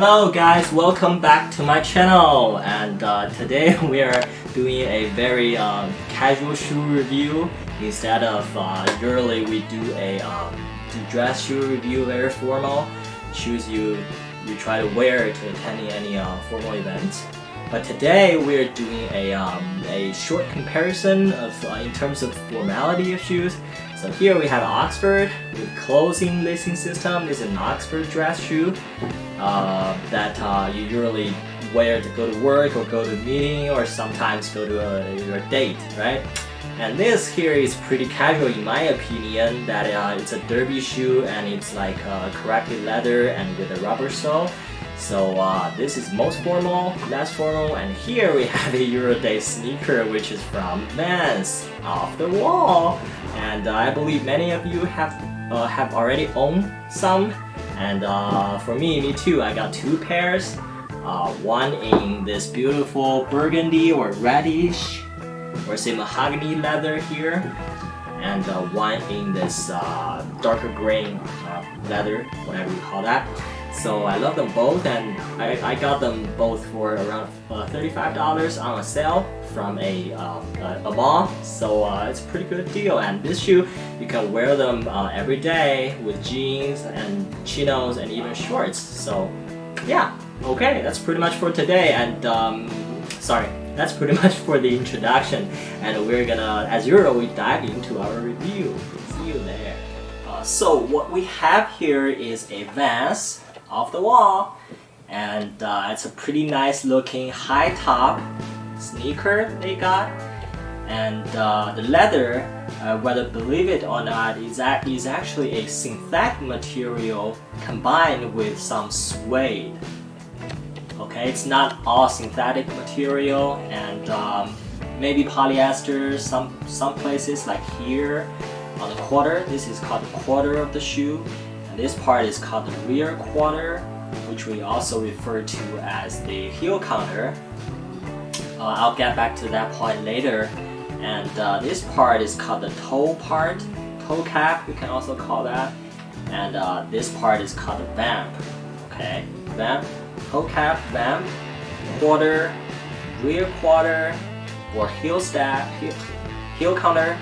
Hello guys, welcome back to my channel, and today we are doing a very casual shoe review. Instead of usually we do a dress shoe review, very formal shoes you try to wear to attend any formal event. But today we're doing a short comparison of in terms of formality of shoes. So here we have Oxford with closing lacing system. This is an Oxford dress shoe that you usually wear to go to work or go to a meeting or sometimes go to your date, right? And this here is pretty casual in my opinion, that it's a derby shoe and it's like corrected leather and with a rubber sole. So this is most formal, less formal, and here we have a Euroday sneaker which is from Vans, Off the Wall. And I believe many of you have already owned some, and for me too, I got two pairs, one in this beautiful burgundy or reddish or say mahogany leather here, and one in this darker green leather, whatever you call that. So I love them both, and I got them both for around $35 on a sale from a mall. So it's a pretty good deal, and this shoe you can wear them every day with jeans and chinos and even shorts. So yeah, okay, that's pretty much for today, and sorry, that's pretty much for the introduction, and we're gonna, as usual, we dive into our review. See you there. So what we have here is a Vans Off the Wall, and it's a pretty nice looking high top sneaker they got, and the leather, whether believe it or not, is actually a synthetic material combined with some suede. Okay, it's not all synthetic material, and maybe polyester. Some places like here on the quarter, this is called the quarter of the shoe. This part is called the rear quarter, which we also refer to as the heel counter. I'll get back to that point later. And this part is called the toe part, toe cap, you can also call that. And this part is called the vamp. Okay, vamp, toe cap, vamp, quarter, rear quarter, or heel stack, heel counter,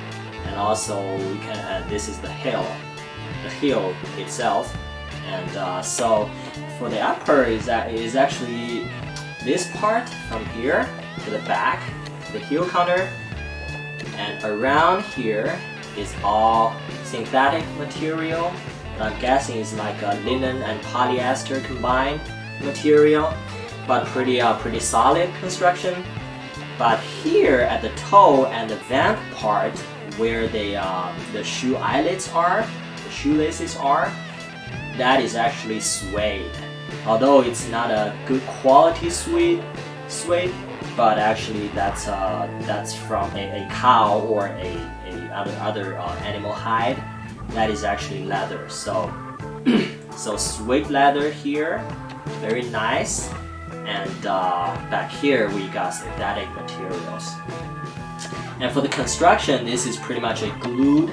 and also we can. This is the heel itself, and so for the upper is actually this part from here to the back to the heel counter, and around here is all synthetic material. I'm guessing it's like a linen and polyester combined material, but pretty solid construction. But here at the toe and the vamp part, where the shoe eyelets are, shoelaces are, that is actually suede. Although it's not a good quality suede, but actually that's from a cow or a other animal hide. That is actually leather. So so suede leather here, very nice. And back here we got synthetic materials. And for the construction, this is pretty much a glued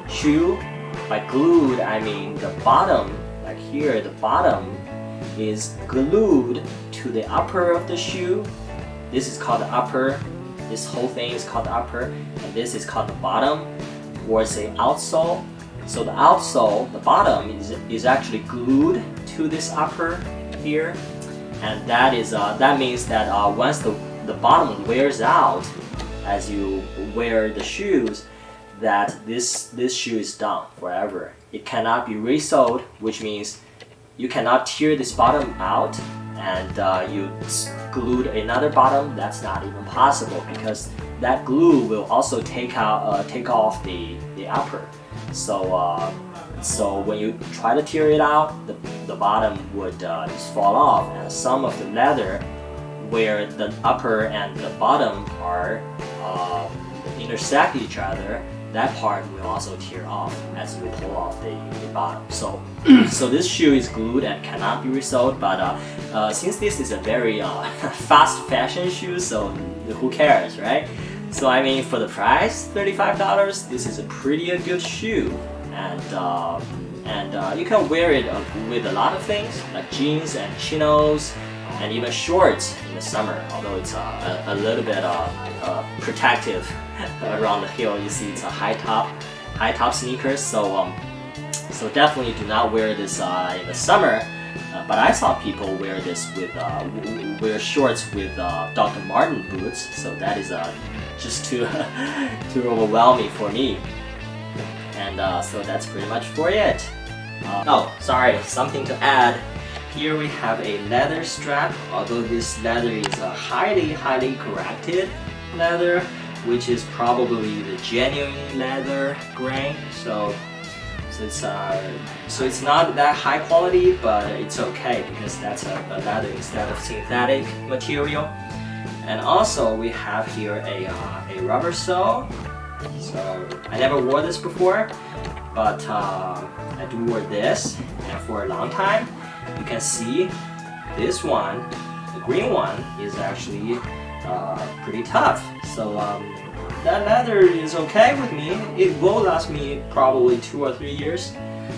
shoe. By glued, I mean the bottom, like here, the bottom is glued to the upper of the shoe. This is called the upper. This whole thing is called the upper, and this is called the bottom, or say outsole. So the outsole, the bottom, is actually glued to this upper here, and that means that once the bottom wears out, as you wear the shoes, that this shoe is done forever. It cannot be resoled, which means you cannot tear this bottom out and you glued another bottom. That's not even possible, because that glue will also take off the upper. So when you try to tear it out, the bottom would just fall off, and some of the leather where the upper and the bottom are intersect each other, that part will also tear off as you pull off the bottom. So so this shoe is glued and cannot be resoled, but since this is a very fast fashion shoe, so who cares, right? So I mean, for the price, $35, this is a pretty good shoe, and and you can wear it with a lot of things like jeans and chinos and even shorts in the summer, although it's a little bit protective around the heel. You see it's a high top sneakers, so definitely do not wear this in the summer. But I saw people wear this with wear shorts with Dr. Martin boots, so that is just too too overwhelming for me. And so that's pretty much for it. Oh, sorry, something to add. Here we have a leather strap, although this leather is a highly corrected leather, which is probably the genuine leather grain. So it's not that high quality, but it's okay because that's a leather instead of synthetic material. And also we have here a rubber sole. So I never wore this before, but I do wear this, and for a long time. You can see this one, the green one, is actually pretty tough. So that leather is okay with me. It will last me probably 2 or 3 years.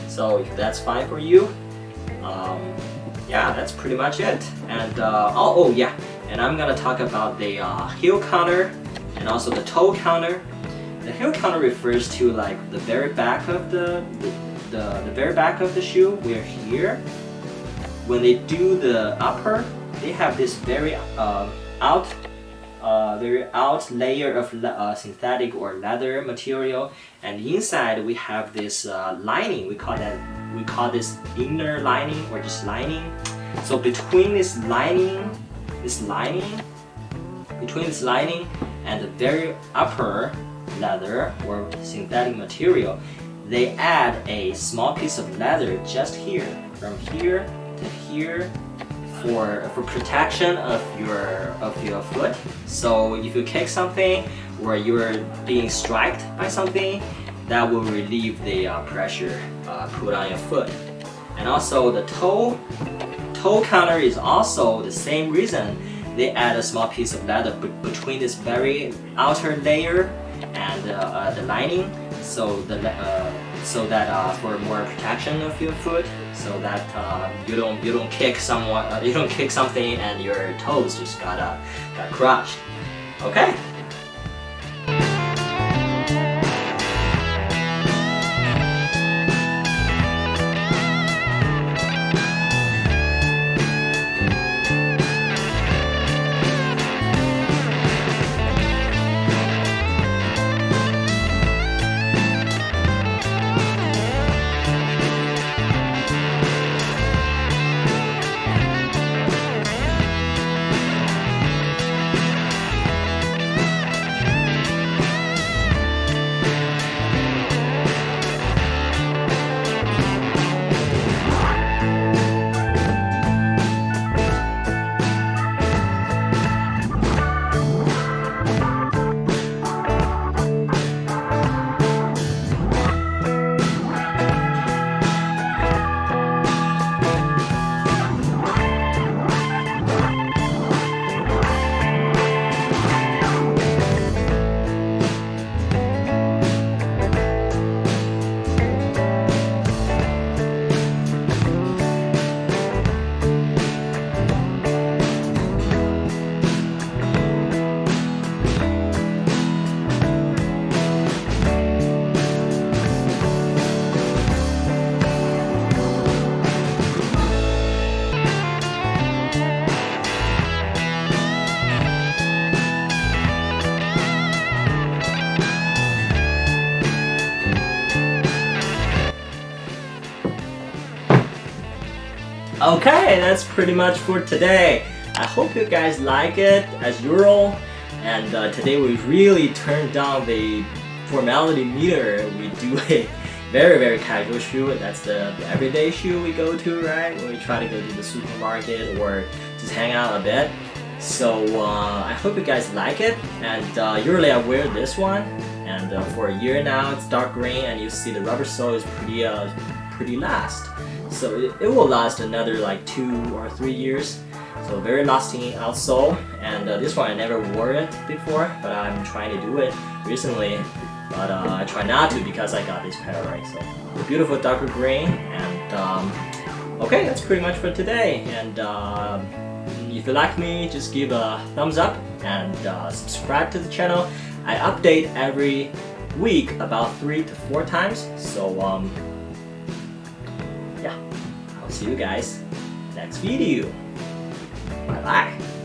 So if that's fine for you, yeah, that's pretty much it. And oh yeah, and I'm gonna talk about the heel counter and also the toe counter. The heel counter refers to like the very back of the very back of the shoe. Where here, when they do the upper, they have this very out layer of synthetic or leather material, and inside we have this lining. We call this inner lining or just lining. So between this lining and the very upper leather or synthetic material, they add a small piece of leather just here, from here to here, for protection of your foot. So if you kick something or you're being struck by something, that will relieve the pressure put on your foot. And also the toe counter is also the same reason. They add a small piece of leather between this very outer layer and the lining, so that for more protection of your foot, so that you don't kick something and your toes just got crushed. Okay. Okay, that's pretty much for today. I hope you guys like it as usual. And today we really turned down the formality meter. We do a very casual shoe. That's the everyday shoe we go to, right? When we try to go to the supermarket or just hang out a bit. So I hope you guys like it. And usually I wear this one. And for a year now, it's dark green, and you see the rubber sole is pretty last. So it will last another like 2 or 3 years. So very lasting outsole. And this one I never wore it before, but I'm trying to do it. recently, but I try not to because I got this pair, right? So beautiful darker green, and okay, that's pretty much for today. And if you like me, just give a thumbs up and subscribe to the channel. I update every week about 3 to 4 times, so yeah, I'll see you guys next video. Bye bye.